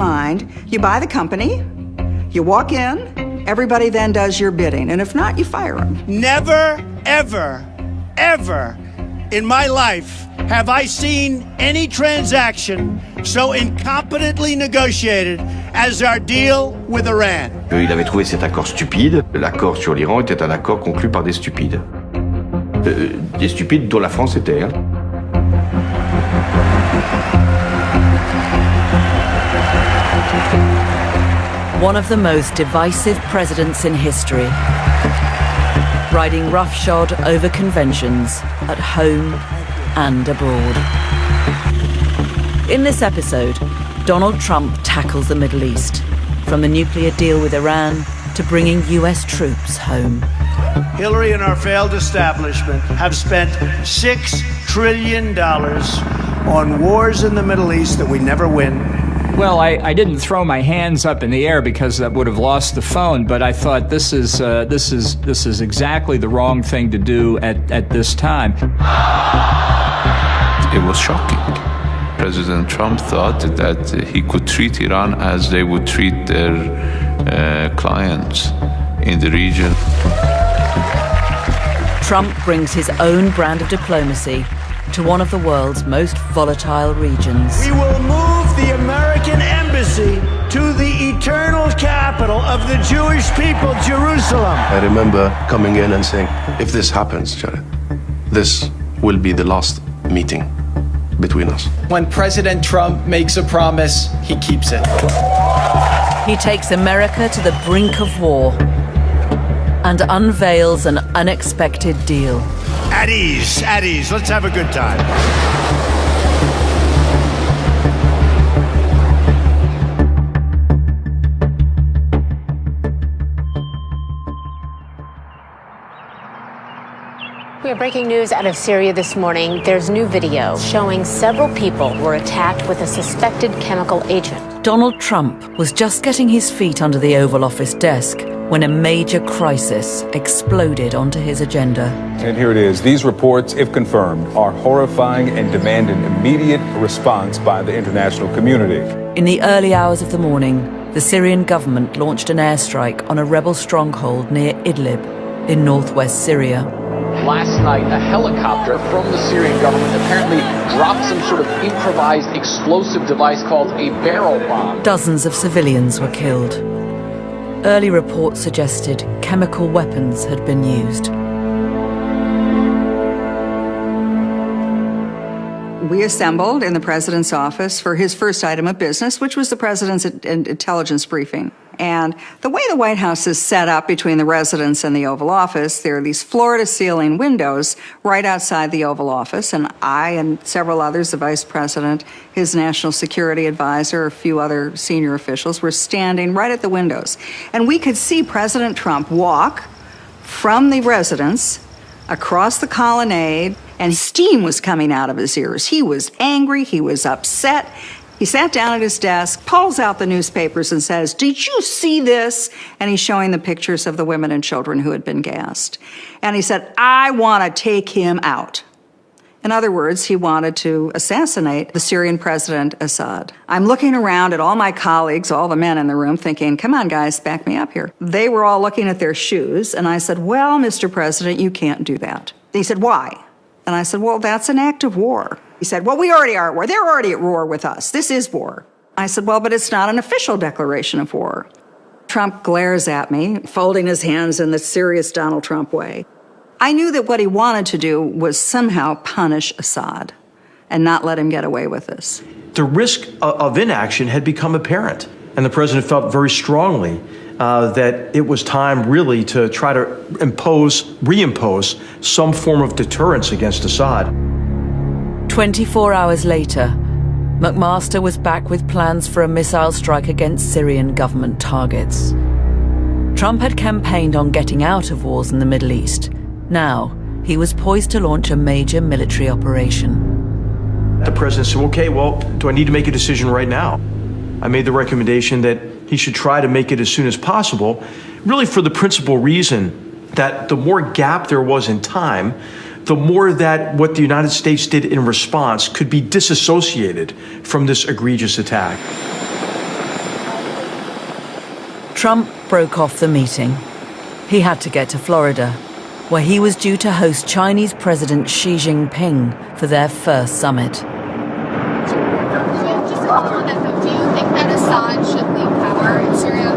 mind, you buy the company, you walk in, everybody then does your bidding, and if not, you fire them. Never, ever, ever in my life have I seen any transaction so incompetently negotiated as our deal with Iran. Il avait trouvé cet accord stupide. L'accord sur l'Iran était un accord conclu par des stupides. Des stupides dont la France était. One of the most divisive presidents in history, riding roughshod over conventions at home and abroad. In this episode, Donald Trump tackles the Middle East, from the nuclear deal with Iran to bringing US troops home. Hillary and our failed establishment have spent $6 trillion on wars in the Middle East that we never win. Well, I didn't throw my hands up in the air because that would have lost the phone, but I thought this is exactly the wrong thing to do at this time. It was shocking. President Trump thought that he could treat Iran as they would treat their clients in the region. Trump brings his own brand of diplomacy to one of the world's most volatile regions. We will move the American embassy to the eternal capital of the Jewish people, Jerusalem. I remember coming in and saying, if this happens, Jared, this will be the last meeting between us. When President Trump makes a promise, he keeps it. He takes America to the brink of war and unveils an unexpected deal. At ease, let's have a good time. We have breaking news out of Syria this morning. There's new video showing several people were attacked with a suspected chemical agent. Donald Trump was just getting his feet under the Oval Office desk when a major crisis exploded onto his agenda. And here it is. These reports, if confirmed, are horrifying and demand an immediate response by the international community. In the early hours of the morning, the Syrian government launched an airstrike on a rebel stronghold near Idlib in northwest Syria. Last night, a helicopter from the Syrian government apparently dropped some sort of improvised explosive device called a barrel bomb. Dozens of civilians were killed. Early reports suggested chemical weapons had been used. We assembled in the president's office for his first item of business, which was the president's intelligence briefing. And the way the White House is set up between the residence and the Oval Office, there are these floor-to-ceiling windows right outside the Oval Office, and I and several others, the vice president, his national security advisor, a few other senior officials, were standing right at the windows. And we could see President Trump walk from the residence across the colonnade, and steam was coming out of his ears. He was angry, he was upset. He sat down at his desk, pulls out the newspapers and says, "Did you see this?" And he's showing the pictures of the women and children who had been gassed. And he said, "I want to take him out." In other words, he wanted to assassinate the Syrian president, Assad. I'm looking around at all my colleagues, all the men in the room, thinking, come on, guys, back me up here. They were all looking at their shoes, and I said, "Well, Mr. President, you can't do that." He said, "Why?" And I said, "Well, that's an act of war." He said, "Well, we already are at war. They're already at war with us. This is war." I said, "Well, but it's not an official declaration of war." Trump glares at me, folding his hands in the serious Donald Trump way. I knew that what he wanted to do was somehow punish Assad and not let him get away with this. The risk of inaction had become apparent, and the president felt very strongly that it was time really to try to reimpose some form of deterrence against Assad. 24 hours later, McMaster was back with plans for a missile strike against Syrian government targets. Trump had campaigned on getting out of wars in the Middle East. Now, he was poised to launch a major military operation. The president said, "Okay, well, do I need to make a decision right now?" I made the recommendation that he should try to make it as soon as possible, really for the principal reason that the more gap there was in time, the more that what the United States did in response could be disassociated from this egregious attack. Trump broke off the meeting. He had to get to Florida, where he was due to host Chinese President Xi Jinping for their first summit. Just a comment, though. Do you think that Assad should leave power in Syria?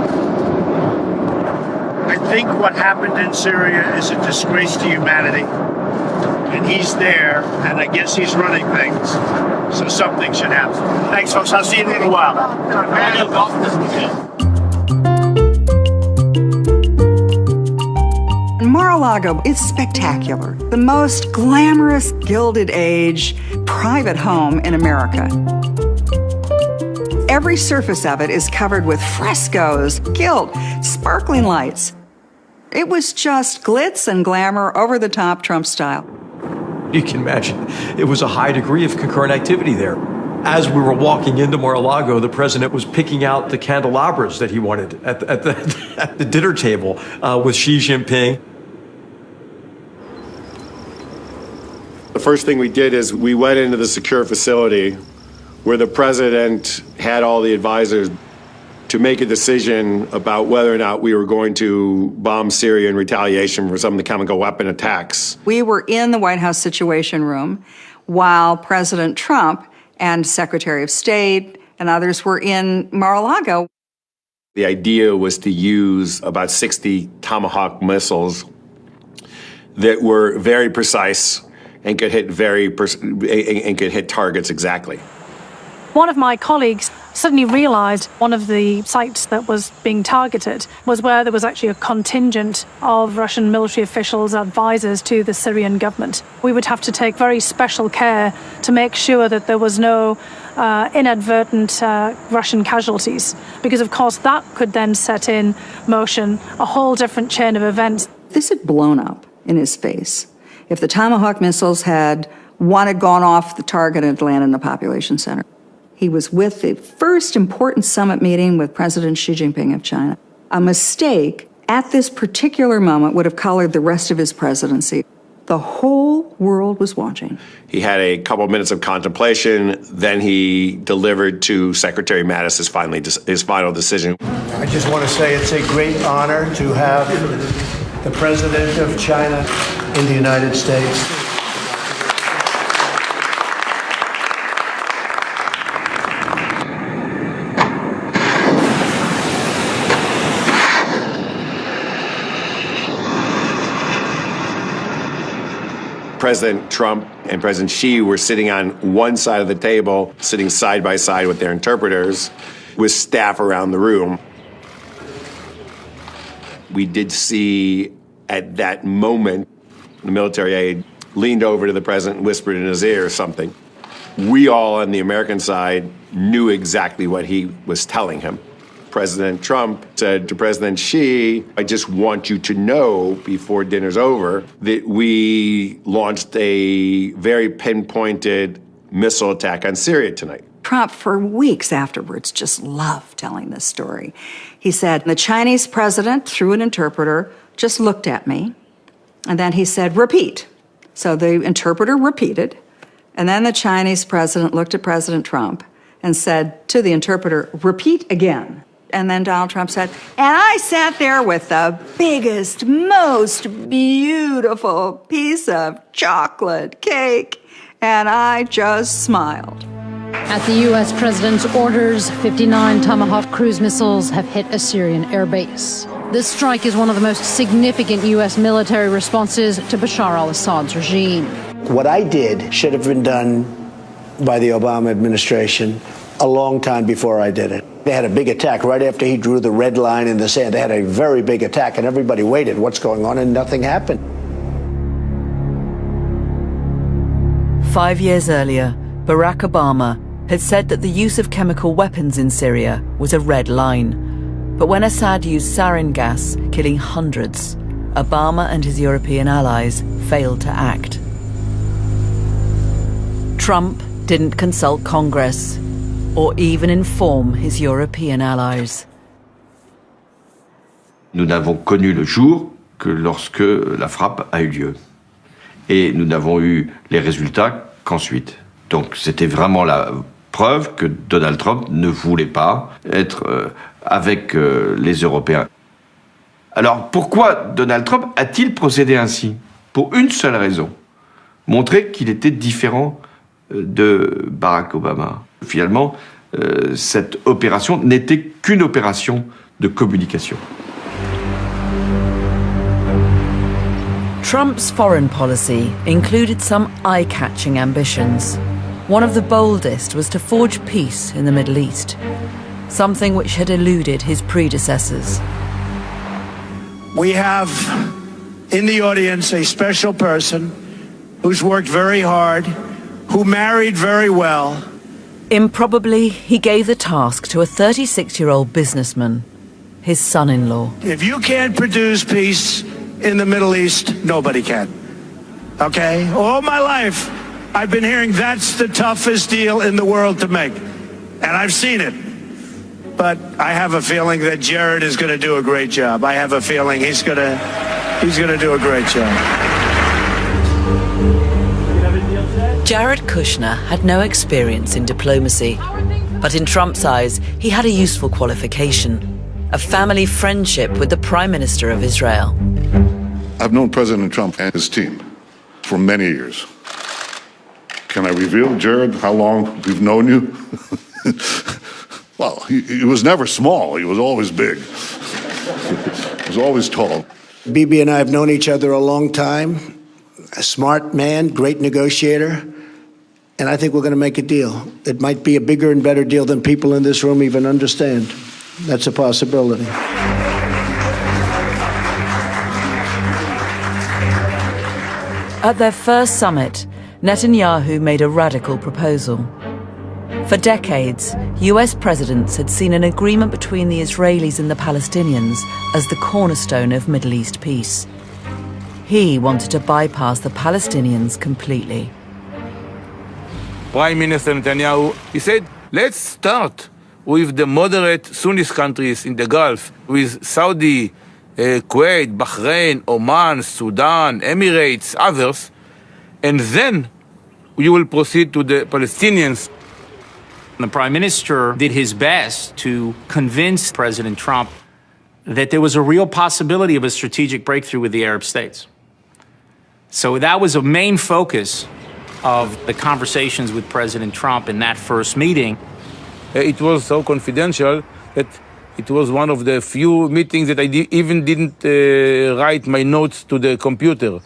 I think what happened in Syria is a disgrace to humanity. And he's there, and I guess he's running things. So something should happen. Thanks, folks. I'll see you in a little while. Mar-a-Lago is spectacular. The most glamorous Gilded Age private home in America. Every surface of it is covered with frescoes, gilt, sparkling lights. It was just glitz and glamour, over-the-top Trump style. You can imagine it was a high degree of concurrent activity there. As we were walking into Mar-a-Lago, the president was picking out the candelabras that he wanted at the dinner table with Xi Jinping. The first thing we did is we went into the secure facility where the president had all the advisors to make a decision about whether or not we were going to bomb Syria in retaliation for some of the chemical weapon attacks. We were in the White House Situation Room while President Trump and Secretary of State and others were in Mar-a-Lago. The idea was to use about 60 Tomahawk missiles that were very precise and could hit targets exactly. One of my colleagues suddenly realized one of the sites that was being targeted was where there was actually a contingent of Russian military officials, advisors to the Syrian government. We would have to take very special care to make sure that there was no inadvertent Russian casualties, because of course that could then set in motion a whole different chain of events. This had blown up in his face. If the Tomahawk missiles had gone off the target and landed in the population center. He was with the first important summit meeting with President Xi Jinping of China. A mistake at this particular moment would have colored the rest of his presidency. The whole world was watching. He had a couple of minutes of contemplation, then he delivered to Secretary Mattis his final decision. I just want to say it's a great honor to have the President of China in the United States. President Trump and President Xi were sitting on one side of the table, sitting side by side with their interpreters, with staff around the room. We did see at that moment, the military aide leaned over to the president and whispered in his ear something. We all on the American side knew exactly what he was telling him. President Trump said to President Xi, I just want you to know before dinner's over that we launched a very pinpointed missile attack on Syria tonight. Trump, for weeks afterwards, just loved telling this story. He said, the Chinese president, through an interpreter, just looked at me, and then he said, repeat. So the interpreter repeated, and then the Chinese president looked at President Trump and said to the interpreter, repeat again. And then Donald Trump said, and I sat there with the biggest, most beautiful piece of chocolate cake, and I just smiled. At the U.S. president's orders, 59 Tomahawk cruise missiles have hit a Syrian airbase. This strike is one of the most significant U.S. military responses to Bashar al-Assad's regime. What I did should have been done by the Obama administration a long time before I did it. They had a big attack right after he drew the red line in the sand. They had a very big attack, and everybody waited, what's going on, and nothing happened. 5 years earlier, Barack Obama had said that the use of chemical weapons in Syria was a red line. But when Assad used sarin gas, killing hundreds, Obama and his European allies failed to act. Trump didn't consult Congress or even inform his European allies. Nous n'avons connu le jour que lorsque la frappe a eu lieu. Et nous n'avons eu les résultats qu'ensuite. Donc c'était vraiment la preuve que Donald Trump ne voulait pas être avec les Européens. Alors pourquoi Donald Trump a-t-il procédé ainsi? Pour une seule raison, montrer qu'il était différent de Barack Obama. Finalement, cette opération n'était qu'une opération de communication. Trump's foreign policy included some eye-catching ambitions. One of the boldest was to forge peace in the Middle East, something which had eluded his predecessors. We have in the audience a special person who's worked very hard, who married very well. Improbably, he gave the task to a 36-year-old businessman, his son-in-law. If you can't produce peace in the Middle East, nobody can. Okay? All my life, I've been hearing that's the toughest deal in the world to make. And I've seen it. But I have a feeling that Jared is going to do a great job. I have a feeling he's going to do a great job. Jared Kushner had no experience in diplomacy, but in Trump's eyes, he had a useful qualification: a family friendship with the Prime Minister of Israel. I've known President Trump and his team for many years. Can I reveal, Jared, how long we've known you? Well, he was never small. He was always big. He was always tall. Bibi and I have known each other a long time. A smart man, great negotiator. And I think we're going to make a deal. It might be a bigger and better deal than people in this room even understand. That's a possibility. At their first summit, Netanyahu made a radical proposal. For decades, US presidents had seen an agreement between the Israelis and the Palestinians as the cornerstone of Middle East peace. He wanted to bypass the Palestinians completely. Prime Minister Netanyahu, he said, let's start with the moderate Sunni countries in the Gulf, with Saudi, Kuwait, Bahrain, Oman, Sudan, Emirates, others, and then we will proceed to the Palestinians. The Prime Minister did his best to convince President Trump that there was a real possibility of a strategic breakthrough with the Arab states. So that was a main focus of the conversations with President Trump in that first meeting. It was so confidential that it was one of the few meetings that I even didn't write my notes to the computer.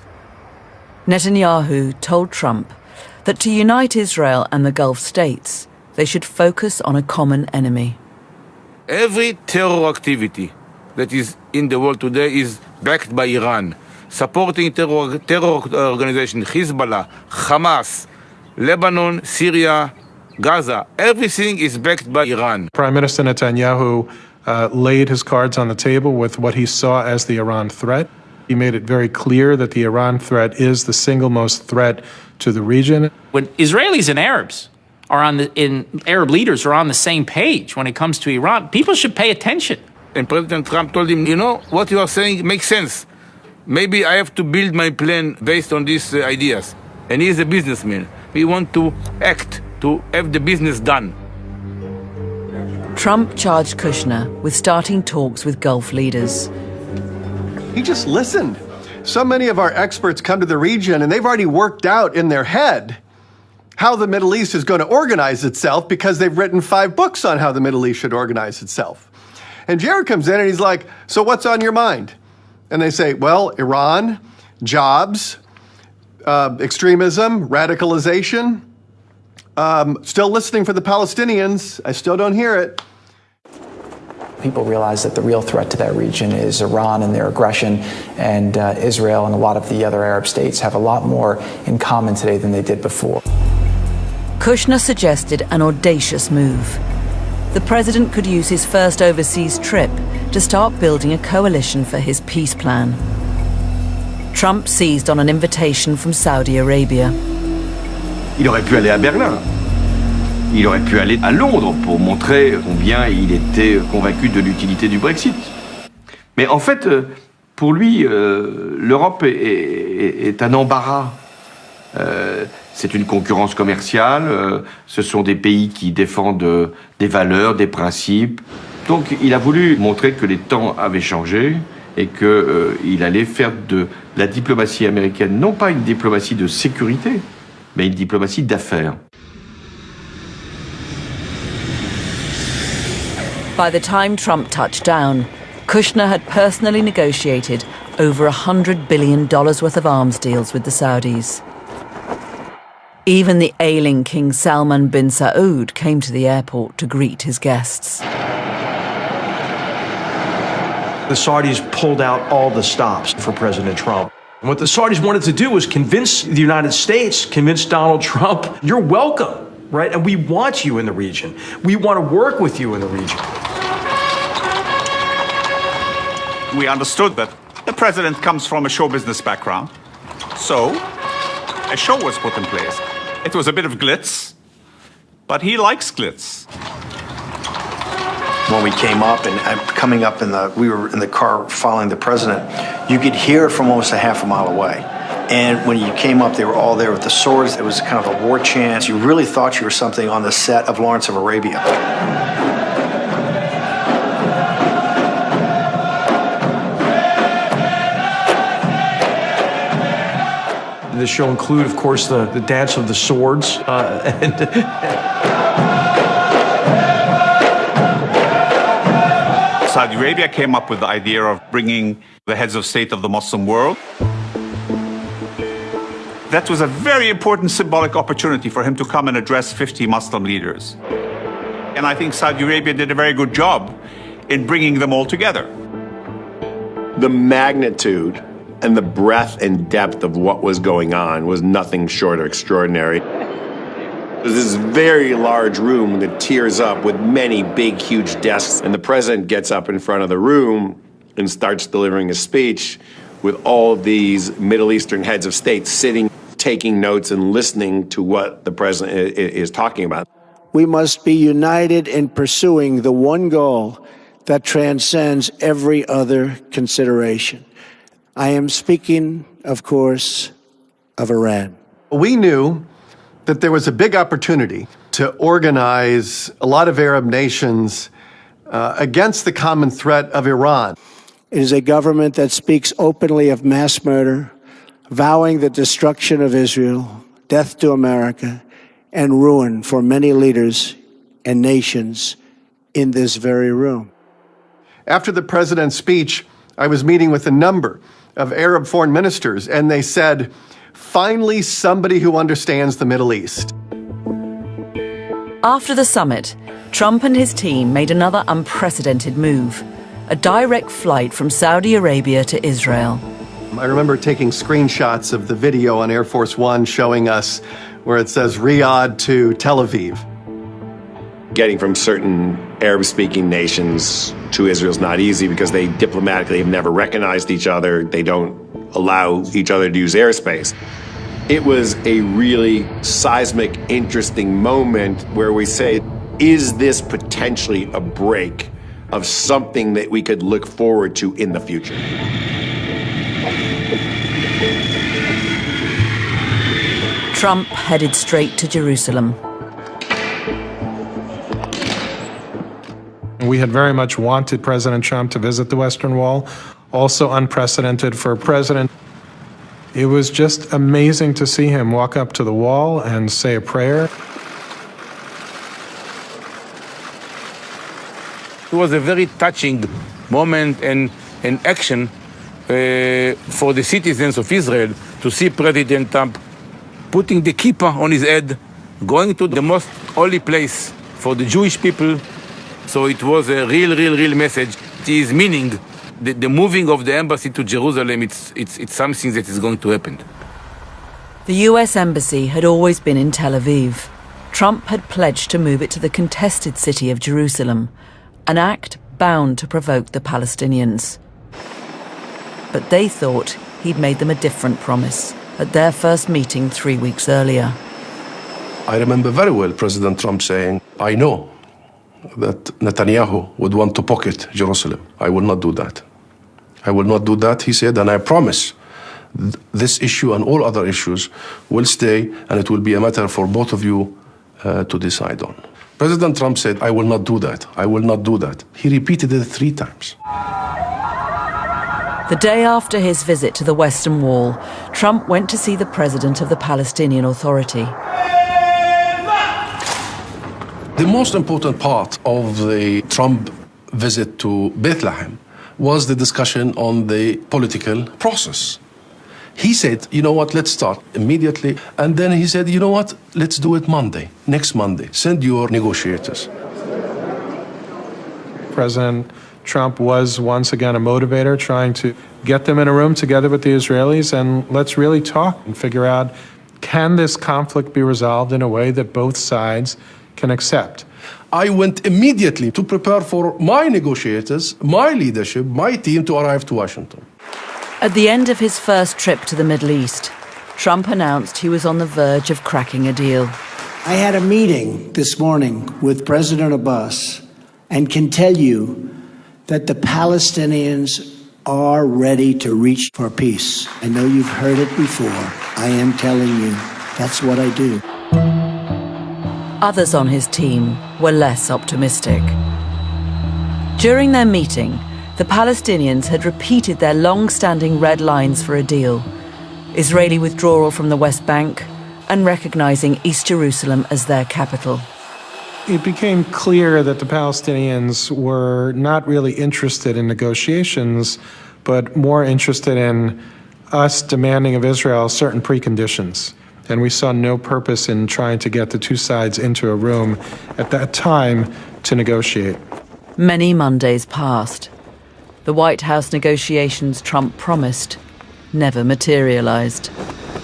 Netanyahu told Trump that to unite Israel and the Gulf states, they should focus on a common enemy. Every terror activity that is in the world today is backed by Iran. Supporting terror organizations, Hezbollah, Hamas, Lebanon, Syria, Gaza, everything is backed by Iran. Prime Minister Netanyahu laid his cards on the table with what he saw as the Iran threat. He made it very clear that the Iran threat is the single most threat to the region. When Israelis and Arabs are Arab leaders are on the same page when it comes to Iran, people should pay attention. And President Trump told him, you know, what you are saying makes sense. Maybe I have to build my plan based on these ideas. And he is a businessman. We want to act, to have the business done. Trump charged Kushner with starting talks with Gulf leaders. He just listened. So many of our experts come to the region and they've already worked out in their head how the Middle East is going to organize itself because they've written 5 books on how the Middle East should organize itself. And Jared comes in and he's like, so what's on your mind? And they say, well, Iran, jobs, extremism, radicalization. Still listening for the Palestinians. I still don't hear it. People realize that the real threat to that region is Iran and their aggression, and Israel and a lot of the other Arab states have a lot more in common today than they did before. Kushner suggested an audacious move. The president could use his first overseas trip to start building a coalition for his peace plan. Trump seized on an invitation from Saudi Arabia. Il aurait pu aller à Berlin. Il aurait pu aller à Londres pour montrer combien il était convaincu de l'utilité du Brexit. Mais en fait, pour lui, l'Europe est un embarras. C'est une concurrence commerciale. Ce sont des pays qui défendent des valeurs, des principes. Donc il a voulu montrer que les temps avaient changé et qu'il allait faire de la diplomatie américaine, non pas une diplomatie de sécurité, mais une diplomatie d'affaires. By the time Trump touched down, Kushner had personally negotiated over $100 billion worth of arms deals with the Saudis. Even the ailing King Salman bin Saud came to the airport to greet his guests. The Saudis pulled out all the stops for President Trump. And what the Saudis wanted to do was convince the United States, convince Donald Trump, you're welcome, right? And we want you in the region. We want to work with you in the region. We understood that the president comes from a show business background. So, a show was put in place. It was a bit of glitz, but he likes glitz. When we came up and coming up we were in the car following the president, you could hear it from almost a half a mile away. And when you came up, they were all there with the swords. It was kind of a war chant. You really thought you were something on the set of Lawrence of Arabia. The show included, of course, the dance of the swords. Saudi Arabia came up with the idea of bringing the heads of state of the Muslim world. That was a very important symbolic opportunity for him to come and address 50 Muslim leaders. And I think Saudi Arabia did a very good job in bringing them all together. The magnitude and the breadth and depth of what was going on was nothing short of extraordinary. There's this very large room that tears up with many big, huge desks, and the president gets up in front of the room and starts delivering a speech with all of these Middle Eastern heads of state sitting, taking notes and listening to what the president is talking about. We must be united in pursuing the one goal that transcends every other consideration. I am speaking, of course, of Iran. We knew that there was a big opportunity to organize a lot of Arab nations against the common threat of Iran. It is a government that speaks openly of mass murder, vowing the destruction of Israel, death to America, and ruin for many leaders and nations in this very room. After the president's speech, I was meeting with a number of Arab foreign ministers, and they said, finally somebody who understands the Middle East. After the summit, Trump and his team made another unprecedented move, a direct flight from Saudi Arabia to Israel. I remember taking screenshots of the video on Air Force One showing us where it says Riyadh to Tel Aviv. Getting from certain Arab-speaking nations to Israel is not easy because they diplomatically have never recognized each other. They don't allow each other to use airspace. It was a really seismic, interesting moment where we say, is this potentially a break of something that we could look forward to in the future? Trump headed straight to Jerusalem. We had very much wanted President Trump to visit the Western Wall, also unprecedented for a president. It was just amazing to see him walk up to the wall and say a prayer. It was a very touching moment and action for the citizens of Israel to see President Trump putting the kippah on his head, going to the most holy place for the Jewish people. So it was a real message. It is meaning the moving of the embassy to Jerusalem, it's something that is going to happen. The US Embassy had always been in Tel Aviv. Trump had pledged to move it to the contested city of Jerusalem, an act bound to provoke the Palestinians. But they thought he'd made them a different promise at their first meeting 3 weeks earlier. I remember very well President Trump saying, I know that Netanyahu would want to pocket Jerusalem. I will not do that. I will not do that, he said, and I promise this issue and all other issues will stay, and it will be a matter for both of you to decide on. President Trump said, I will not do that. I will not do that. He repeated it 3 times. The day after his visit to the Western Wall, Trump went to see the president of the Palestinian Authority. The most important part of the Trump visit to Bethlehem was the discussion on the political process. He said, you know what, let's start immediately. And then he said, you know what, let's do it Monday, next Monday. Send your negotiators. President Trump was once again a motivator, trying to get them in a room together with the Israelis and let's really talk and figure out, can this conflict be resolved in a way that both sides can accept? I went immediately to prepare for my negotiators, my leadership, my team to arrive to Washington. At the end of his first trip to the Middle East, Trump announced he was on the verge of cracking a deal. I had a meeting this morning with President Abbas and can tell you that the Palestinians are ready to reach for peace. I know you've heard it before. I am telling you, that's what I do. Others on his team were less optimistic. During their meeting, the Palestinians had repeated their long-standing red lines for a deal: Israeli withdrawal from the West Bank and recognizing East Jerusalem as their capital. It became clear that the Palestinians were not really interested in negotiations, but more interested in us demanding of Israel certain preconditions. And we saw no purpose in trying to get the two sides into a room at that time to negotiate. Many Mondays passed. The White House negotiations Trump promised never materialized.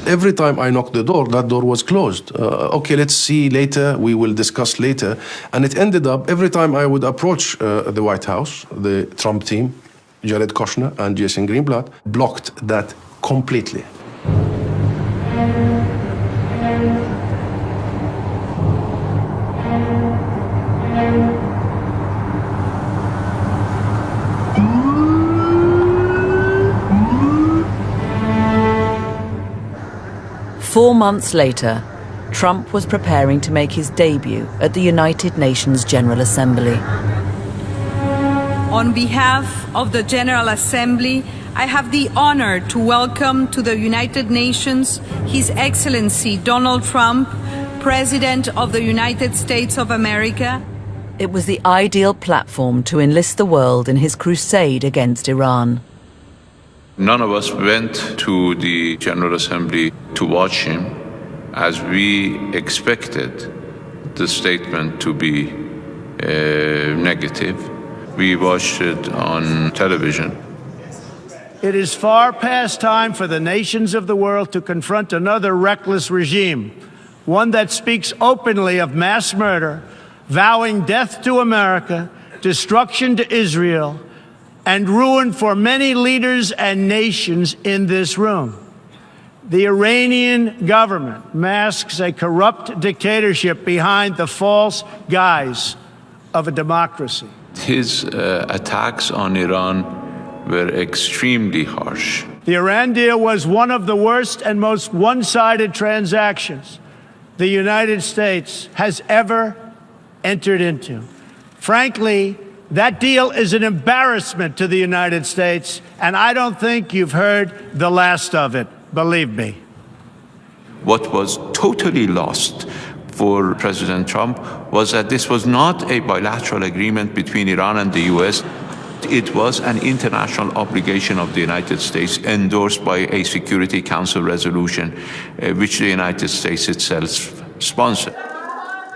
Every time I knocked the door, that door was closed. Okay, let's see later, we will discuss later. And it ended up, every time I would approach the White House, the Trump team, Jared Kushner and Jason Greenblatt, blocked that completely. Four months later, Trump was preparing to make his debut at the United Nations General Assembly. On behalf of the General Assembly, I have the honor to welcome to the United Nations His Excellency Donald Trump, President of the United States of America. It was the ideal platform to enlist the world in his crusade against Iran. None of us went to the General Assembly to watch him, as we expected the statement to be negative. We watched it on television. It is far past time for the nations of the world to confront another reckless regime, one that speaks openly of mass murder, vowing death to America, destruction to Israel, and ruin for many leaders and nations in this room. The Iranian government masks a corrupt dictatorship behind the false guise of a democracy. His attacks on Iran were extremely harsh. The Iran deal was one of the worst and most one-sided transactions the United States has ever entered into. Frankly, that deal is an embarrassment to the United States, and I don't think you've heard the last of it, believe me. What was totally lost for President Trump was that this was not a bilateral agreement between Iran and the U.S. It was an international obligation of the United States endorsed by a Security Council resolution, which the United States itself sponsored.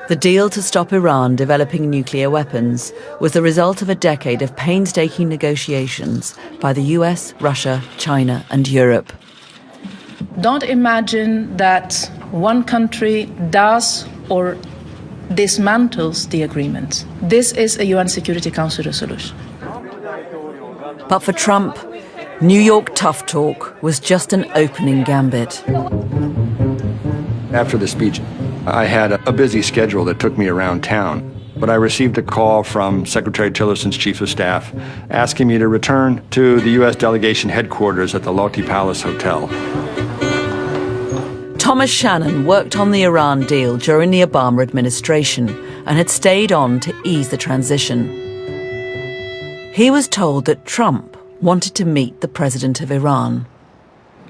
The deal to stop Iran developing nuclear weapons was the result of a decade of painstaking negotiations by the US, Russia, China, and Europe. Don't imagine that one country does or dismantles the agreement. This is a UN Security Council resolution. But for Trump, New York tough talk was just an opening gambit. After the speech, I had a busy schedule that took me around town, but I received a call from Secretary Tillerson's Chief of Staff asking me to return to the U.S. delegation headquarters at the Lotte Palace Hotel. Thomas Shannon worked on the Iran deal during the Obama administration and had stayed on to ease the transition. He was told that Trump wanted to meet the president of Iran.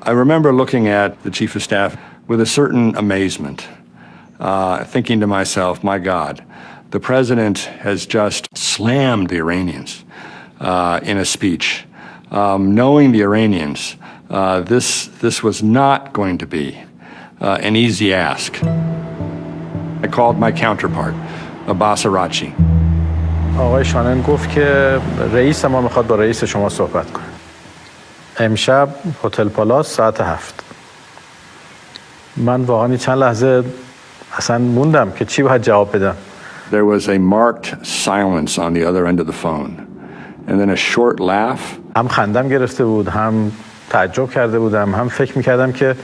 I remember looking at the chief of staff with a certain amazement, thinking to myself, my God, the president has just slammed the Iranians in a speech. Knowing the Iranians, this was not going to be an easy ask. I called my counterpart, Abbas Araghchi. آقای شانن گفت که رئیس ما میخواد با رئیس شما صحبت کنه. امشب هتل پالاس ساعت 7. من واقعا چند لحظه اصلا موندم که چی باید جواب بدم. There was a marked silence on the other end of the phone, and then a short laugh. هم خندم گرفته بود، هم تعجب کرده بودم، هم فکر میکردم که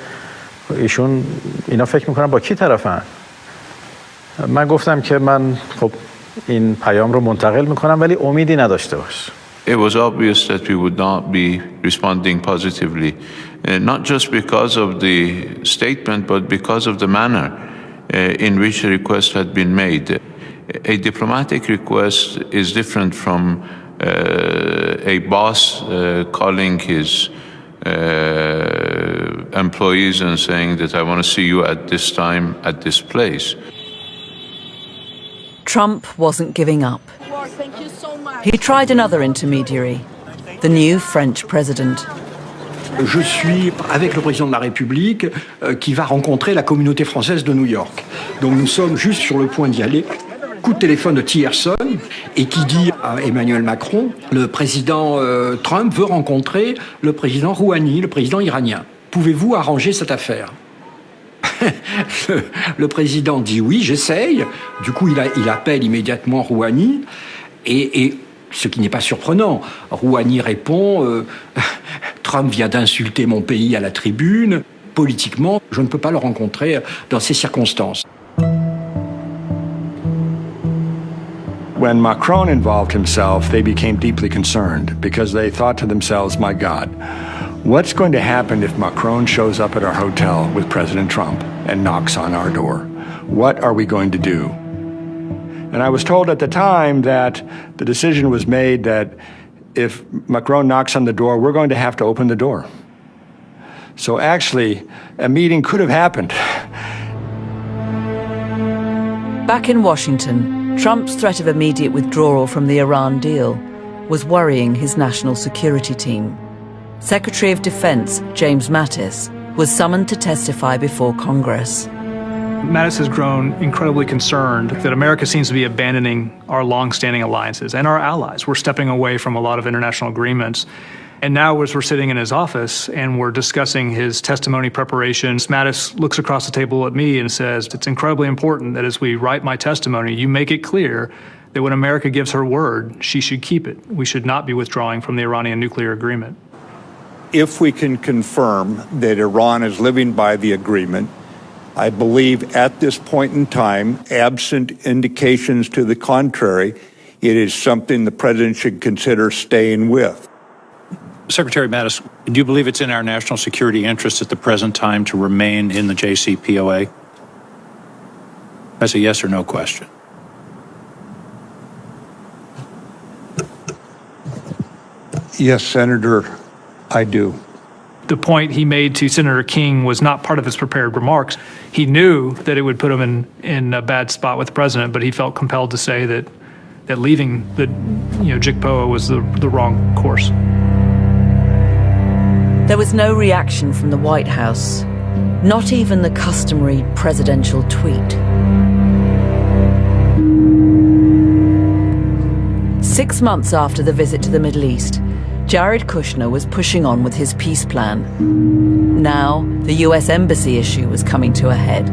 اینا فکر میکنن با کی طرفن. من گفتم که من خب این پیام رو منتقل میکنم ولی امیدی نداشته باش. It was obvious that we would not be responding positively, not just because of the statement, but because of the manner in which the request had been made. A diplomatic request is different from a boss calling his employees and saying that I want to see you at this time, at this place. Trump wasn't giving up. He tried another intermediary, the new French president. Je suis avec le président de la République qui va rencontrer la communauté française de New York. Donc nous sommes juste sur le point d'y aller. Coup de téléphone de Tillerson et qui dit à Emmanuel Macron, le président Trump veut rencontrer le président Rouhani, le président iranien. Pouvez-vous arranger cette affaire? Le président dit oui, j'essaye. Du coup, il appelle immédiatement Rouhani et ce qui n'est pas surprenant. Rouhani répond Trump vient d'insulter mon pays à la tribune. Politiquement, je ne peux pas le rencontrer dans ces circonstances. When Macron involved himself, they became deeply concerned because they thought to themselves, my God, what's going to happen if Macron shows up at our hotel with President Trump and knocks on our door? What are we going to do? And I was told at the time that the decision was made that if Macron knocks on the door, we're going to have to open the door. So actually, a meeting could have happened. Back in Washington, Trump's threat of immediate withdrawal from the Iran deal was worrying his national security team. Secretary of Defense James Mattis was summoned to testify before Congress. Mattis has grown incredibly concerned that America seems to be abandoning our long-standing alliances and our allies. We're stepping away from a lot of international agreements. And now as we're sitting in his office and we're discussing his testimony preparations, Mattis looks across the table at me and says, it's incredibly important that as we write my testimony, you make it clear that when America gives her word, she should keep it. We should not be withdrawing from the Iranian nuclear agreement. If we can confirm that Iran is living by the agreement, I believe at this point in time, absent indications to the contrary, it is something the president should consider staying with. Secretary Mattis, do you believe it's in our national security interest at the present time to remain in the JCPOA? That's a yes or no question. Yes, Senator, I do. The point he made to Senator King was not part of his prepared remarks. He knew that it would put him in a bad spot with the president, but he felt compelled to say that leaving the JCPOA was the wrong course. There was no reaction from the White House, not even the customary presidential tweet. 6 months after the visit to the Middle East, Jared Kushner was pushing on with his peace plan. Now, the US Embassy issue was coming to a head.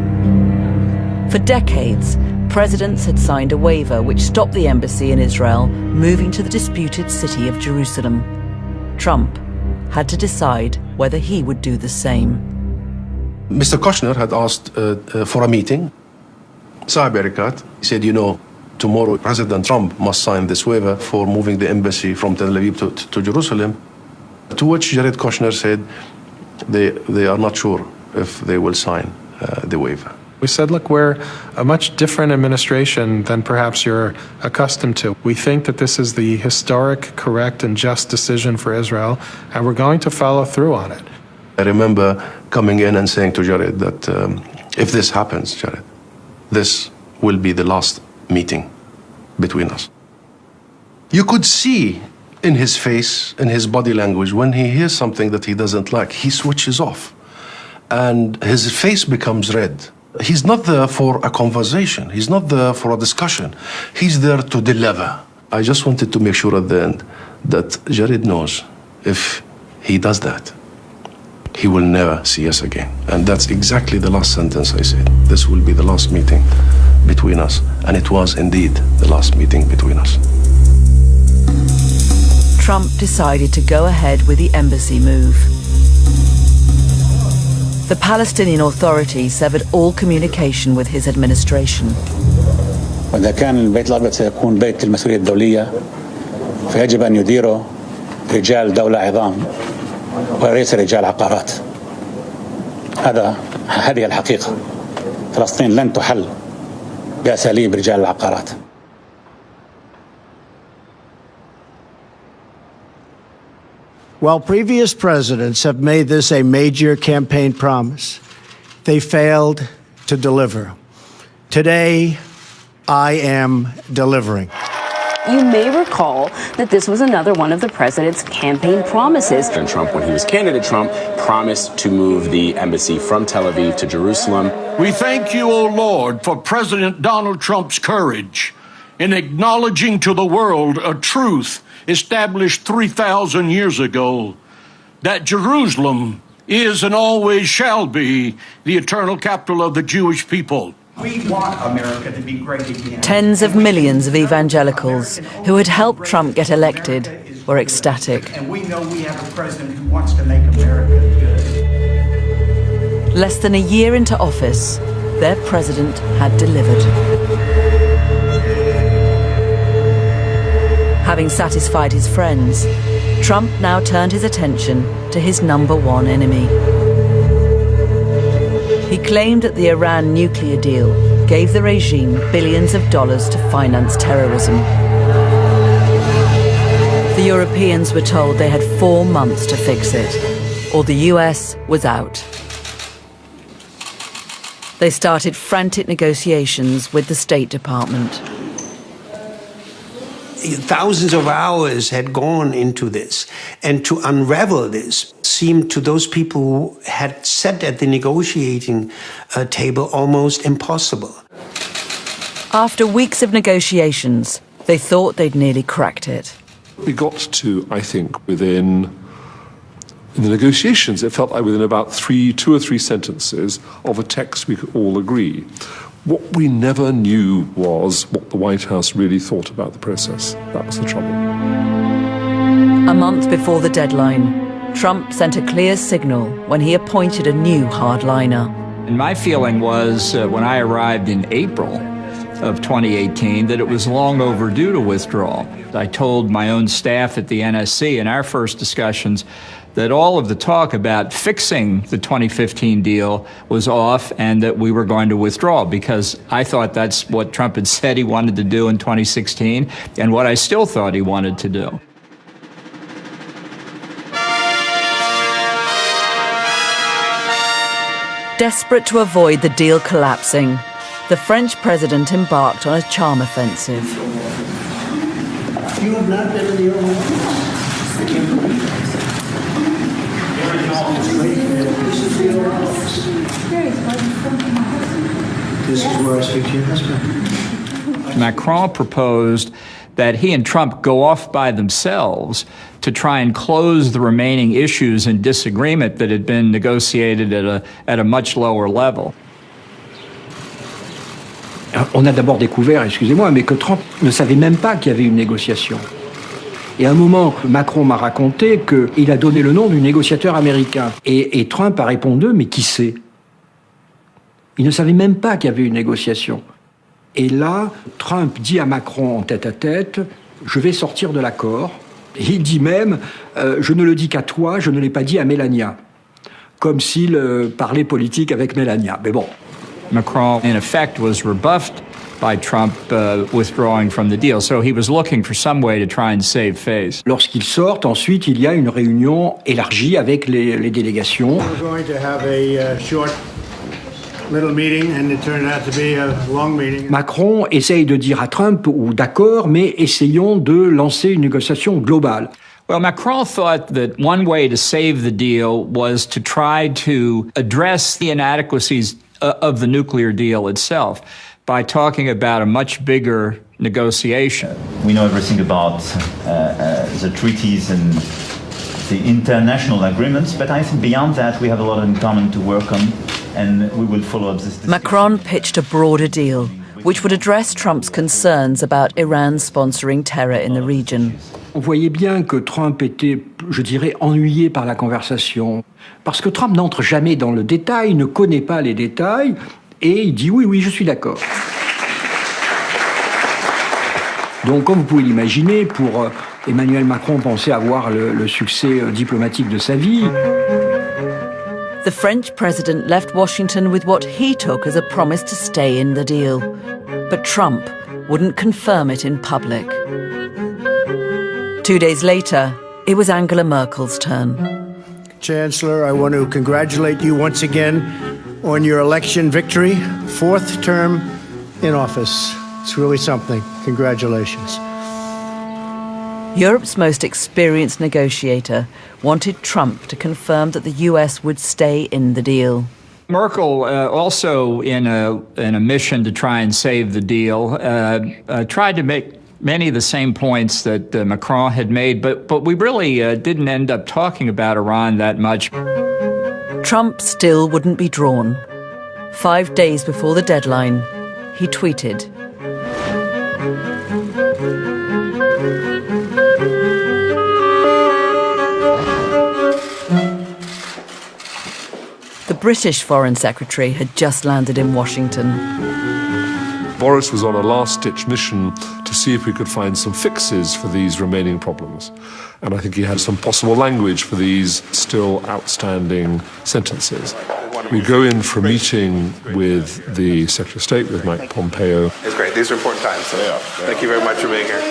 For decades, presidents had signed a waiver which stopped the embassy in Israel moving to the disputed city of Jerusalem. Trump had to decide whether he would do the same. Mr. Kushner had asked for a meeting. Saab Erekat, he said, tomorrow President Trump must sign this waiver for moving the embassy from Tel Aviv to Jerusalem. To which Jared Kushner said they are not sure if they will sign the waiver. We said, look, we're a much different administration than perhaps you're accustomed to. We think that this is the historic, correct, and just decision for Israel, and we're going to follow through on it. I remember coming in and saying to Jared that if this happens, Jared, this will be the last meeting between us. You could see in his face, in his body language, when he hears something that he doesn't like, he switches off. And his face becomes red. He's not there for a conversation. He's not there for a discussion. He's there to deliver. I just wanted to make sure at the end that Jared knows if he does that, he will never see us again. And that's exactly the last sentence I said. This will be the last meeting between us. And it was indeed the last meeting between us. Trump decided to go ahead with the embassy move. The Palestinian Authority severed all communication with his administration. وإذا كان البيت الأبيض سيكون بيت المسؤولية الدولية فيجب أن يديره رجال دولة عظام وليس رجال عقارات. هذه الحقيقة. فلسطين لن تحل بأساليب رجال العقارات. While previous presidents have made this a major campaign promise, they failed to deliver. Today, I am delivering. You may recall that this was another one of the president's campaign promises. President Trump, when he was candidate, Trump promised to move the embassy from Tel Aviv to Jerusalem. We thank you, O Lord, for President Donald Trump's courage in acknowledging to the world a truth established 3,000 years ago, that Jerusalem is and always shall be the eternal capital of the Jewish people. We want America to be great again. Tens of millions of evangelicals who had helped Trump get elected were ecstatic. And we know we have a president who wants to make America good. Less than a year into office, their president had delivered. Having satisfied his friends, Trump now turned his attention to his number one enemy. He claimed that the Iran nuclear deal gave the regime billions of dollars to finance terrorism. The Europeans were told they had 4 months to fix it, or the US was out. They started frantic negotiations with the State Department. Thousands of hours had gone into this, and to unravel this seemed to those people who had sat at the negotiating table almost impossible. After weeks of negotiations, they thought they'd nearly cracked it. We got to, I think, in the negotiations, it felt like within about 2 or 3 sentences of a text we could all agree. What we never knew was what the White House really thought about the process. That was the trouble. A month before the deadline, Trump sent a clear signal when he appointed a new hardliner. And my feeling was, when I arrived in April of 2018, that it was long overdue to withdraw. I told my own staff at the NSC in our first discussions that all of the talk about fixing the 2015 deal was off and that we were going to withdraw, because I thought that's what Trump had said he wanted to do in 2016 and what I still thought he wanted to do. Desperate to avoid the deal collapsing, the French president embarked on a charm offensive. You have not been in the Oval Office? I can't believe it. This is the Oval Office. This is where I speak to your husband. Macron proposed that he and Trump go off by themselves to try and close the remaining issues in disagreement that had been negotiated at a much lower level. On a d'abord découvert, excusez-moi, mais que Trump ne savait même pas qu'il y avait une négociation. Et à un moment, Macron m'a raconté qu'il a donné le nom du négociateur américain. Et Trump a répondu, mais qui c'est? Il ne savait même pas qu'il y avait une négociation. Et là, Trump dit à Macron en tête-à-tête, je vais sortir de l'accord. Et il dit même, je ne le dis qu'à toi, je ne l'ai pas dit à Mélania. Comme s'il parlait politique avec Mélania. Mais bon. Macron, in effect, was rebuffed by Trump withdrawing from the deal. So he was looking for some way to try and save face. Lorsqu'ils sortent, ensuite, il y a une réunion élargie avec les délégations. We're going to have a short little meeting, and it turned out to be a long meeting. Macron essaye de dire à Trump, ou d'accord, mais essayons de lancer une négociation globale. Well, Macron thought that one way to save the deal was to try to address the inadequacies of the nuclear deal itself by talking about a much bigger negotiation. We know everything about the treaties and the international agreements, but I think beyond that we have a lot in common to work on, and we will follow up this discussion. Macron pitched a broader deal, which would address Trump's concerns about Iran sponsoring terror in the region. On voyait bien que Trump était, je dirais, ennuyé par la conversation, parce que Trump n'entre jamais dans le détail, ne connaît pas les détails, et il dit oui, je suis d'accord. Donc, comme vous pouvez l'imaginer, pour Emmanuel Macron pensait avoir le succès diplomatique de sa vie. The French president left Washington with what he took as a promise to stay in the deal. But Trump wouldn't confirm it in public. 2 days later, it was Angela Merkel's turn. Chancellor, I want to congratulate you once again on your election victory, 4th term in office. It's really something. Congratulations. Europe's most experienced negotiator wanted Trump to confirm that the US would stay in the deal. Merkel, also in a mission to try and save the deal, tried to make many of the same points that Macron had made, but we really didn't end up talking about Iran that much. Trump still wouldn't be drawn. 5 days before the deadline, he tweeted, the British Foreign Secretary had just landed in Washington. Boris was on a last-ditch mission to see if we could find some fixes for these remaining problems. And I think he had some possible language for these still outstanding sentences. We go in for a meeting with the Secretary of State, with Mike Pompeo. It's great. These are important times. So thank you very much for being here.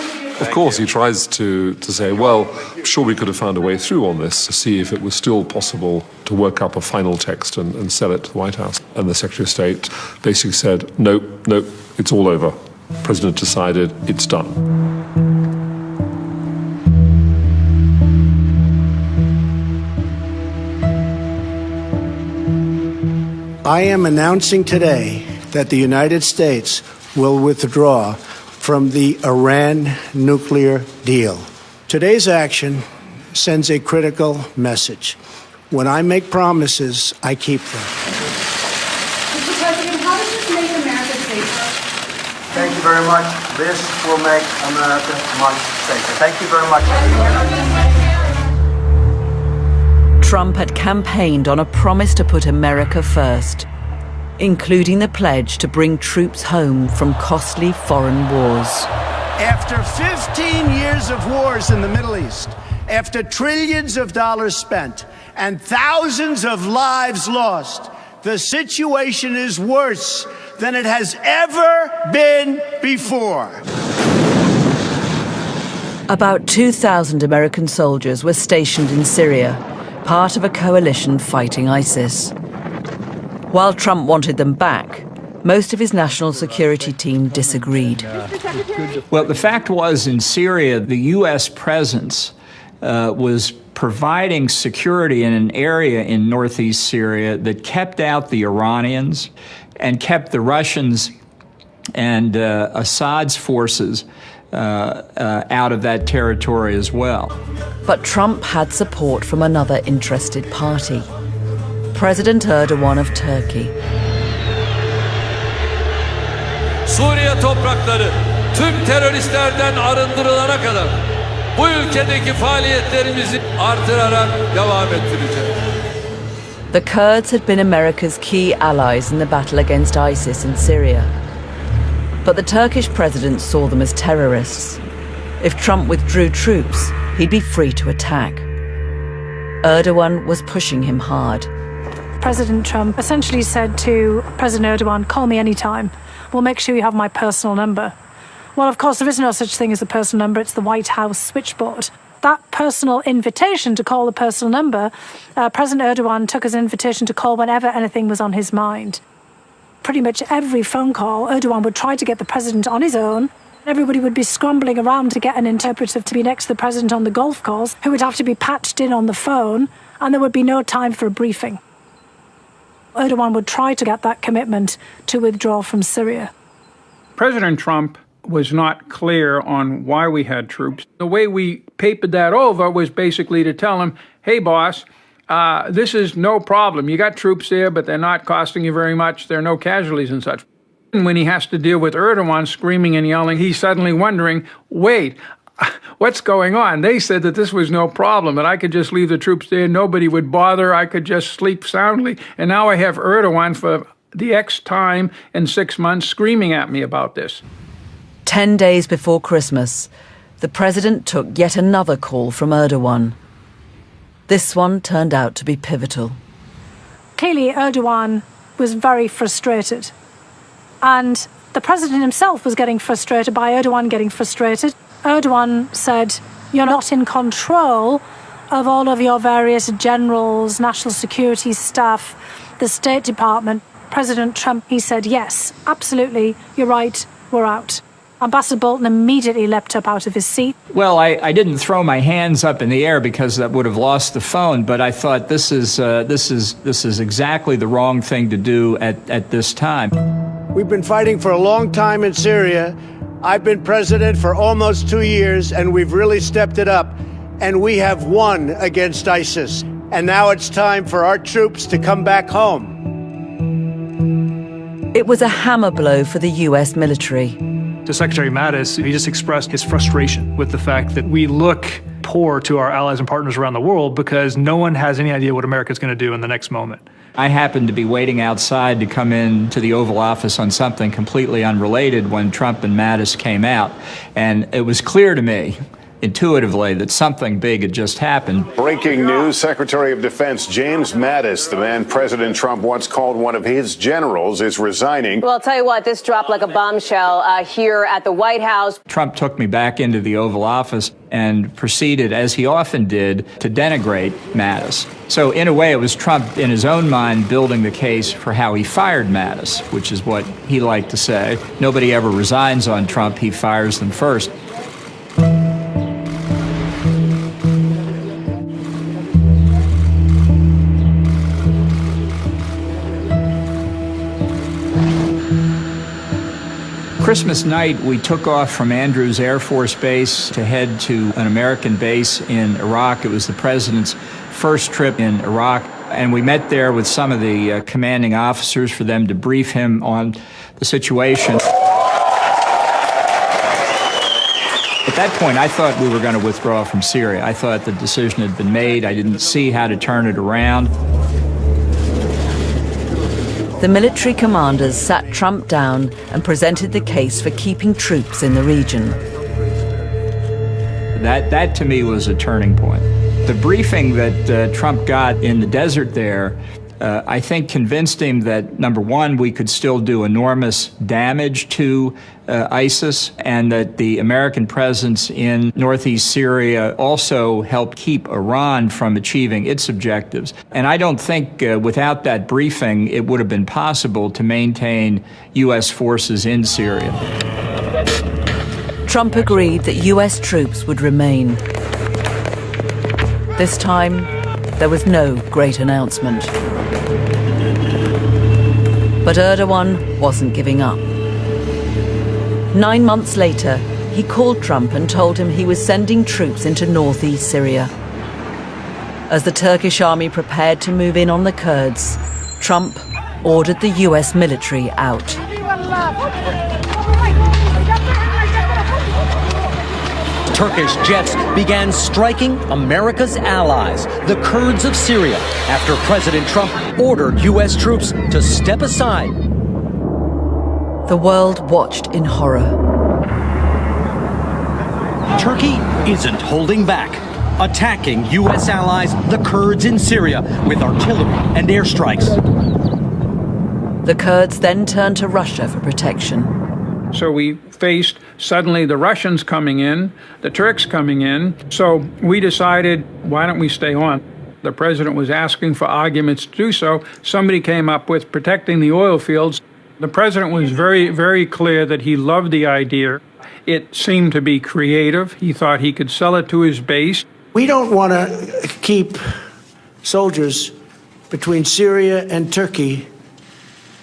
Of course, he tries to say, well, I'm sure we could have found a way through on this to see if it was still possible to work up a final text and sell it to the White House. And the Secretary of State basically said, no, it's all over. The President decided it's done. I am announcing today that the United States will withdraw from the Iran nuclear deal. Today's action sends a critical message. When I make promises, I keep them. Mr. President, how does this make America safer? Thank you very much. This will make America much safer. Thank you very much. Trump had campaigned on a promise to put America first, including the pledge to bring troops home from costly foreign wars. After 15 years of wars in the Middle East, after trillions of dollars spent and thousands of lives lost, the situation is worse than it has ever been before. About 2,000 American soldiers were stationed in Syria, part of a coalition fighting ISIS. While Trump wanted them back, most of his national security team disagreed. Well, the fact was, in Syria, the U.S. presence was providing security in an area in northeast Syria that kept out the Iranians and kept the Russians and Assad's forces out of that territory as well. But Trump had support from another interested party, President Erdogan of Turkey. Suriye toprakları tüm teröristlerden arındırılana kadar bu ülkedeki faaliyetlerimizi artırarak devam ettireceğiz. The Kurds had been America's key allies in the battle against ISIS in Syria. But the Turkish president saw them as terrorists. If Trump withdrew troops, he'd be free to attack. Erdogan was pushing him hard. President Trump essentially said to President Erdogan, call me anytime. We'll make sure you have my personal number. Well, of course, there is no such thing as a personal number. It's the White House switchboard. That personal invitation to call the personal number, President Erdogan took as an invitation to call whenever anything was on his mind. Pretty much every phone call, Erdogan would try to get the president on his own. Everybody would be scrambling around to get an interpreter to be next to the president on the golf course, who would have to be patched in on the phone, and there would be no time for a briefing. Erdogan would try to get that commitment to withdraw from Syria. President Trump was not clear on why we had troops. The way we papered that over was basically to tell him, hey, boss, this is no problem. You got troops there, but they're not costing you very much. There are no casualties and such. And when he has to deal with Erdogan screaming and yelling, he's suddenly wondering, wait, what's going on? They said that this was no problem, that I could just leave the troops there, nobody would bother, I could just sleep soundly. And now I have Erdogan for the X time in 6 months screaming at me about this. 10 days before Christmas, the president took yet another call from Erdogan. This one turned out to be pivotal. Clearly, Erdogan was very frustrated. And the president himself was getting frustrated by Erdogan getting frustrated. Erdogan said, you're not in control of all of your various generals, national security staff, the State Department. President Trump, he said, yes, absolutely, you're right, we're out. Ambassador Bolton immediately leapt up out of his seat. Well, I didn't throw my hands up in the air because that would have lost the phone, but I thought this is exactly the wrong thing to do at this time. We've been fighting for a long time in Syria. I've been president for almost 2 years, and we've really stepped it up. And we have won against ISIS. And now it's time for our troops to come back home. It was a hammer blow for the US military. To Secretary Mattis, he just expressed his frustration with the fact that we look poor to our allies and partners around the world because no one has any idea what America's going to do in the next moment. I happened to be waiting outside to come in to the Oval Office on something completely unrelated when Trump and Mattis came out, and it was clear to me intuitively that something big had just happened. Breaking news, Secretary of Defense James Mattis, the man President Trump once called one of his generals, is resigning. Well, I'll tell you what, this dropped like a bombshell here at the White House. Trump took me back into the Oval Office and proceeded, as he often did, to denigrate Mattis. So in a way, it was Trump, in his own mind, building the case for how he fired Mattis, which is what he liked to say. Nobody ever resigns on Trump, he fires them first. Christmas night, we took off from Andrews Air Force Base to head to an American base in Iraq. It was the president's first trip in Iraq, and we met there with some of the commanding officers for them to brief him on the situation. At that point, I thought we were going to withdraw from Syria. I thought the decision had been made. I didn't see how to turn it around. The military commanders sat Trump down and presented the case for keeping troops in the region. That to me was a turning point. The briefing that Trump got in the desert there, I think convinced him that, number one, we could still do enormous damage to ISIS, and that the American presence in northeast Syria also helped keep Iran from achieving its objectives. And I don't think without that briefing it would have been possible to maintain U.S. forces in Syria. Trump agreed that US troops would remain. This time, there was no great announcement. But Erdogan wasn't giving up. 9 months later, he called Trump and told him he was sending troops into northeast Syria. As the Turkish army prepared to move in on the Kurds, Trump ordered the US military out. Turkish jets began striking America's allies, the Kurds of Syria, after President Trump ordered U.S. troops to step aside. The world watched in horror. Turkey isn't holding back. attacking U.S. allies, the Kurds in Syria, with artillery and airstrikes. The Kurds then turned to Russia for protection. So we faced suddenly the Russians coming in, the Turks coming in. So we decided, why don't we stay on? The president was asking for arguments to do so. Somebody came up with protecting the oil fields. The president was very, very clear that he loved the idea. It seemed to be creative. He thought he could sell it to his base. We don't want to keep soldiers between Syria and Turkey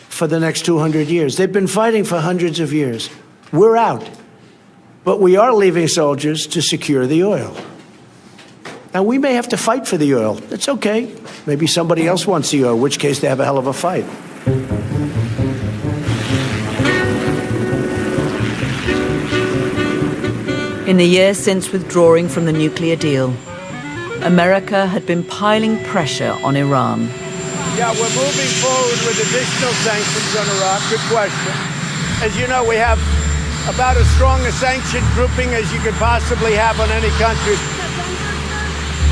for the next 200 years. They've been fighting for hundreds of years. We're out. But we are leaving soldiers to secure the oil. Now, we may have to fight for the oil. It's okay. Maybe somebody else wants the oil, in which case they have a hell of a fight. In the years since withdrawing from the nuclear deal, America had been piling pressure on Iran. Yeah, we're moving forward with additional sanctions on Iraq. Good question. As you know, we have about as strong a sanction grouping as you could possibly have on any country.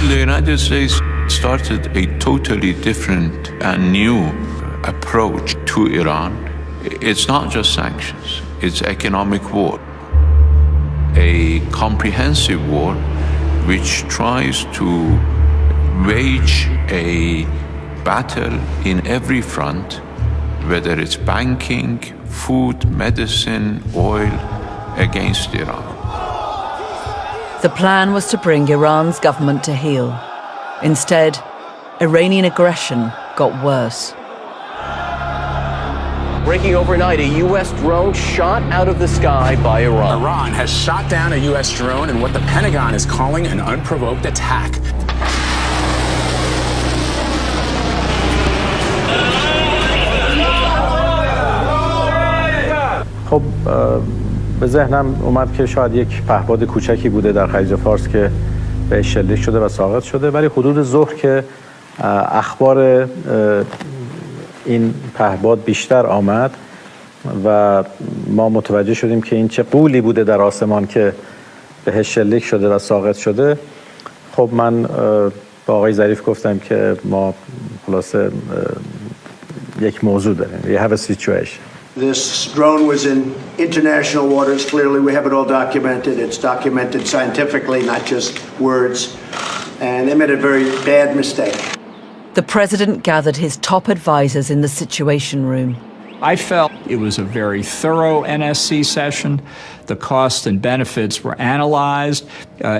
The United States started a totally different and new approach to Iran. It's not just sanctions, it's economic war. A comprehensive war which tries to wage a battle in every front, whether it's banking, food, medicine, oil, against Iran. The plan was to bring Iran's government to heel. Instead, Iranian aggression got worse. Breaking overnight, a U.S. drone shot out of the sky by Iran. Iran has shot down a U.S. drone in what the Pentagon is calling an unprovoked attack. خب به ذهنم اومد که شاید یک پهپاد کوچکی بوده در خلیج فارس که به شلیک شده و ساقط شده، ولی حدود ظهر که اخبار این پهپاد بیشتر آمد و ما متوجه شدیم که این چه غولی بوده در آسمان که بهش شلیک شده و ساقط شده. خب من با آقای ظریف گفتم که ما خلاصه یک موضوع داریم. We have a situation. This drone was in international waters. Clearly, we have it all documented. It's documented scientifically, not just words. And they made a very bad mistake. The president gathered his top advisors in the Situation Room. I felt it was a very thorough NSC session. The costs and benefits were analyzed.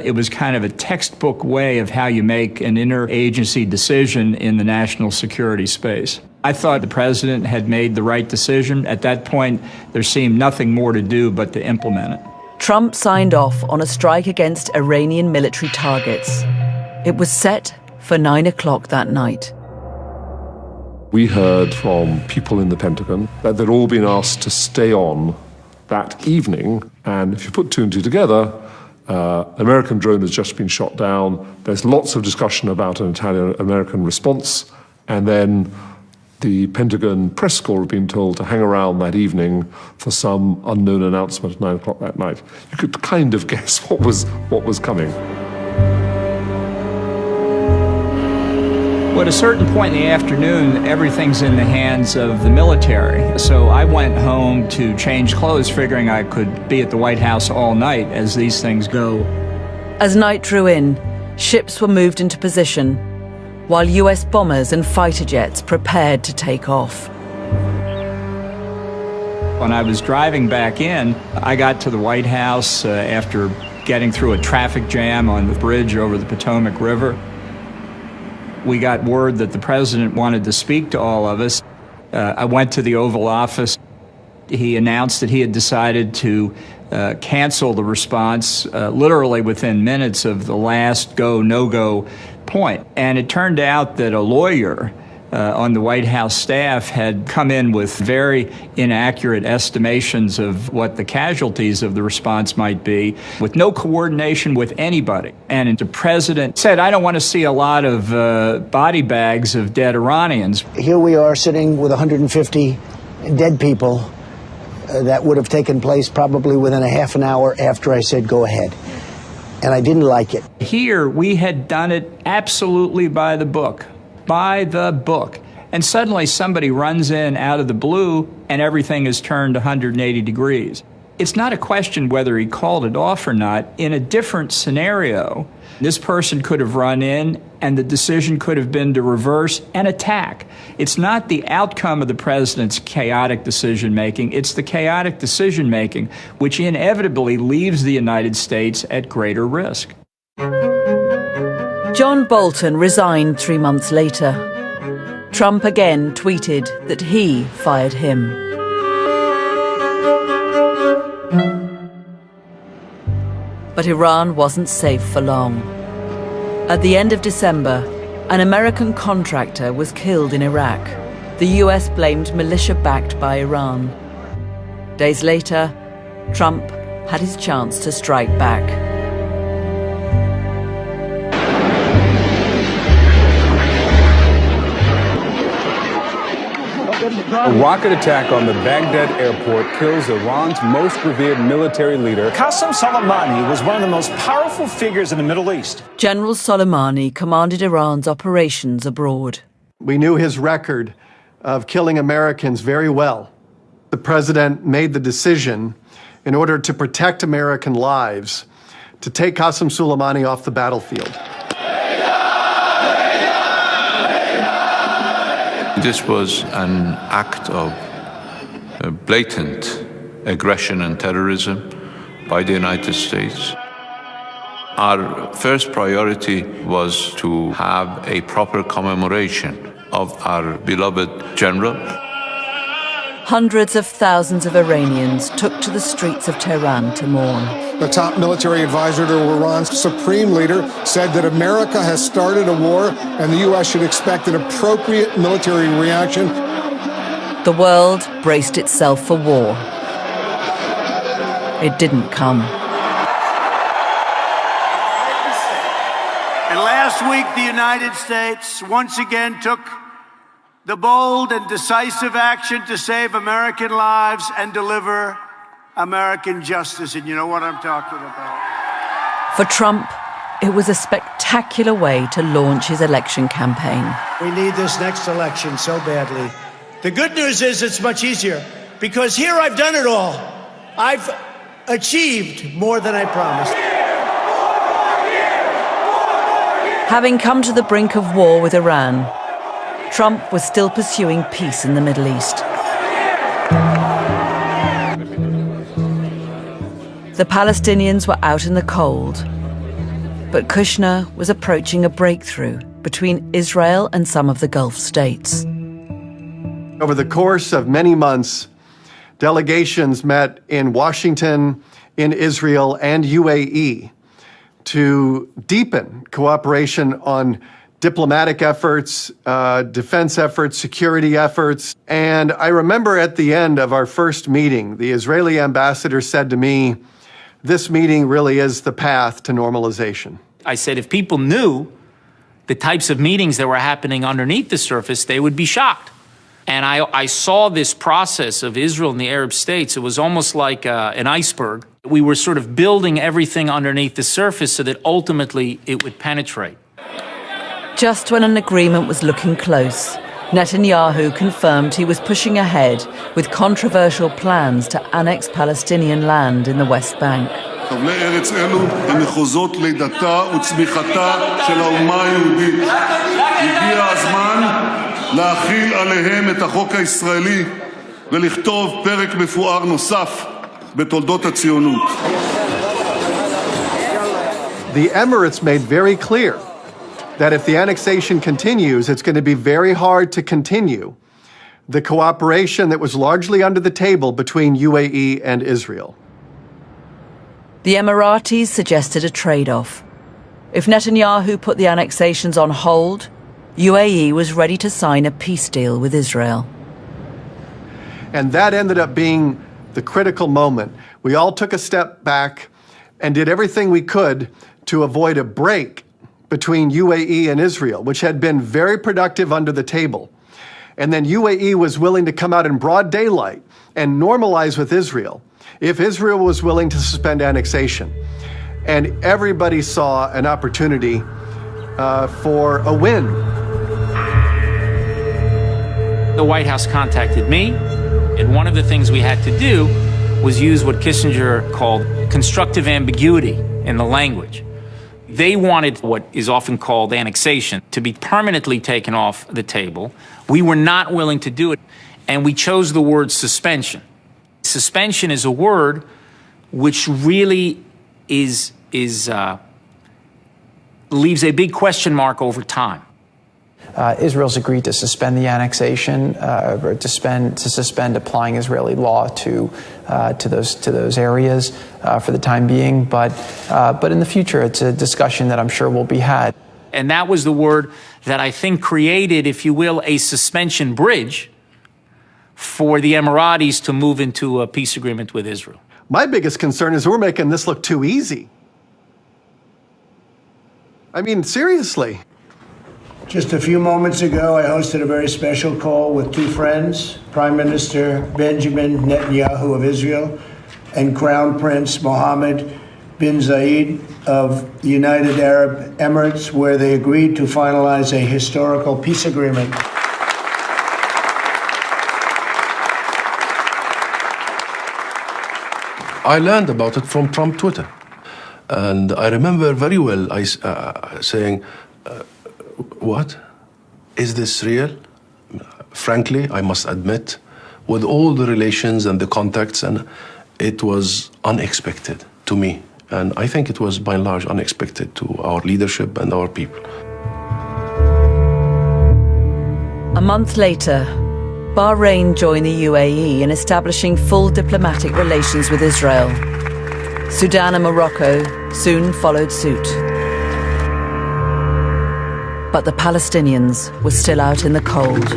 It was kind of a textbook way of how you make an interagency decision in the national security space. I thought the president had made the right decision. At that point, there seemed nothing more to do but to implement it. Trump signed off on a strike against Iranian military targets. It was set for 9 o'clock that night. We heard from people in the Pentagon that they'd all been asked to stay on that evening. And if you put two and two together, American drone has just been shot down. There's lots of discussion about an Italian-American response. And then the Pentagon press corps had been told to hang around that evening for some unknown announcement at 9 o'clock that night. You could kind of guess what was coming. Well, at a certain point in the afternoon, everything's in the hands of the military. So I went home to change clothes, figuring I could be at the White House all night as these things go. As night drew in, ships were moved into position, while US bombers and fighter jets prepared to take off. When I was driving back in, I got to the White House after getting through a traffic jam on the bridge over the Potomac River. We got word that the president wanted to speak to all of us. I went to the Oval Office. He announced that he had decided to cancel the response literally within minutes of the last go, no-go point. And it turned out that a lawyer on the White House staff had come in with very inaccurate estimations of what the casualties of the response might be, with no coordination with anybody. And the president said, I don't want to see a lot of body bags of dead Iranians. Here we are sitting with 150 dead people that would have taken place probably within a half an hour after I said go ahead. and I didn't like it. Here, we had done it absolutely by the book. By the book. And suddenly somebody runs in out of the blue and everything is turned 180 degrees. It's not a question whether he called it off or not. In a different scenario, this person could have run in and the decision could have been to reverse and attack. It's not the outcome of the president's chaotic decision-making, it's the chaotic decision-making which inevitably leaves the United States at greater risk. John Bolton resigned 3 months later. Trump again tweeted that he fired him. But Iran wasn't safe for long. At the end of December, an American contractor was killed in Iraq. The US blamed militia backed by Iran. Days later, Trump had his chance to strike back. A rocket attack on the Baghdad airport kills Iran's most revered military leader. Qasem Soleimani was one of the most powerful figures in the Middle East. General Soleimani commanded Iran's operations abroad. We knew his record of killing Americans very well. The president made the decision, in order to protect American lives, to take Qasem Soleimani off the battlefield. This was an act of blatant aggression and terrorism by the United States. Our first priority was to have a proper commemoration of our beloved general. Hundreds of thousands of Iranians took to the streets of Tehran to mourn. The top military advisor to Iran's supreme leader said that America has started a war and the U.S. should expect an appropriate military reaction. The world braced itself for war. It didn't come. And last week, the United States once again took the bold and decisive action to save American lives and deliver American justice. And you know what I'm talking about. For Trump, it was a spectacular way to launch his election campaign. We need this next election so badly. The good news is it's much easier, because here I've done it all. I've achieved more than I promised. Having come to the brink of war with Iran, Trump was still pursuing peace in the Middle East. The Palestinians were out in the cold, but Kushner was approaching a breakthrough between Israel and some of the Gulf states. Over the course of many months, delegations met in Washington, in Israel, and UAE to deepen cooperation on diplomatic efforts, defense efforts, security efforts. And I remember at the end of our first meeting, the Israeli ambassador said to me, "This meeting really is the path to normalization." I said, if people knew the types of meetings that were happening underneath the surface, they would be shocked. And I saw this process of Israel and the Arab states. It was almost like an iceberg. We were sort of building everything underneath the surface so that ultimately it would penetrate. Just when an agreement was looking close, Netanyahu confirmed he was pushing ahead with controversial plans to annex Palestinian land in the West Bank. חבלי ארץ אלו הם מחוזות לידתה וצמיחתה של האומה היהודית. הגיע הזמן להחיל עליהם את החוק הישראלי ולכתוב פרק מפואר נוסף בתולדות הציונות. The Emirates made very clear that if the annexation continues, it's going to be very hard to continue the cooperation that was largely under the table between UAE and Israel. The Emiratis suggested a trade-off. If Netanyahu put the annexations on hold, UAE was ready to sign a peace deal with Israel. And that ended up being the critical moment. We all took a step back and did everything we could to avoid a break between UAE and Israel, which had been very productive under the table. And then UAE was willing to come out in broad daylight and normalize with Israel if Israel was willing to suspend annexation. and everybody saw an opportunity for a win. The White House contacted me, and one of the things we had to do was use what Kissinger called constructive ambiguity in the language. They wanted what is often called annexation to be permanently taken off the table. We were not willing to do it, and we chose the word suspension. Suspension is a word which really leaves a big question mark over time. Israel's agreed to suspend the annexation, or to suspend applying Israeli law to those areas for the time being. But in the future, it's a discussion that I'm sure will be had. And that was the word that I think created, if you will, a suspension bridge for the Emiratis to move into a peace agreement with Israel. My biggest concern is we're making this look too easy. I mean, seriously. Just a few moments ago, I hosted a very special call with two friends, Prime Minister Benjamin Netanyahu of Israel and Crown Prince Mohammed bin Zayed of the United Arab Emirates, where they agreed to finalize a historical peace agreement. I learned about it from Trump Twitter. And I remember very well saying, what? Is this real? Frankly, I must admit, with all the relations and the contacts, and it was unexpected to me. And I think it was by and large unexpected to our leadership and our people. A month later, Bahrain joined the UAE in establishing full diplomatic relations with Israel. Sudan and Morocco soon followed suit. But the Palestinians were still out in the cold.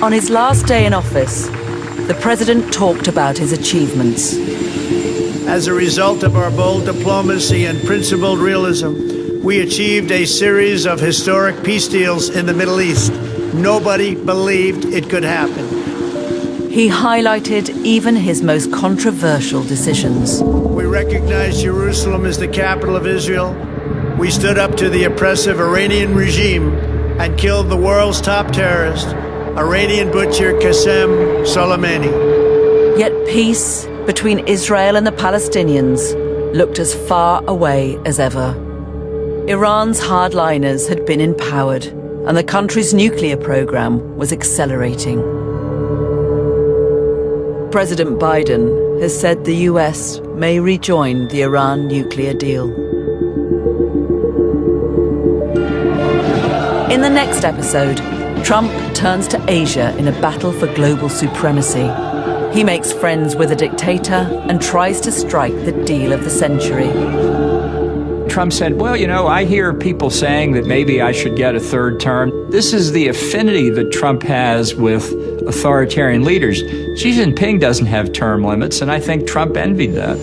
On his last day in office, the president talked about his achievements. As a result of our bold diplomacy and principled realism, we achieved a series of historic peace deals in the Middle East. Nobody believed it could happen. He highlighted even his most controversial decisions. We recognized Jerusalem as the capital of Israel. We stood up to the oppressive Iranian regime and killed the world's top terrorist, Iranian butcher Qasem Soleimani. Yet peace between Israel and the Palestinians looked as far away as ever. Iran's hardliners had been empowered, and the country's nuclear program was accelerating. President Biden has said the US may rejoin the Iran nuclear deal. In the next episode, Trump turns to Asia in a battle for global supremacy. He makes friends with a dictator and tries to strike the deal of the century. Trump said, well, you know, I hear people saying that maybe I should get a third term. This is the affinity that Trump has with authoritarian leaders. Xi Jinping doesn't have term limits, and I think Trump envied that.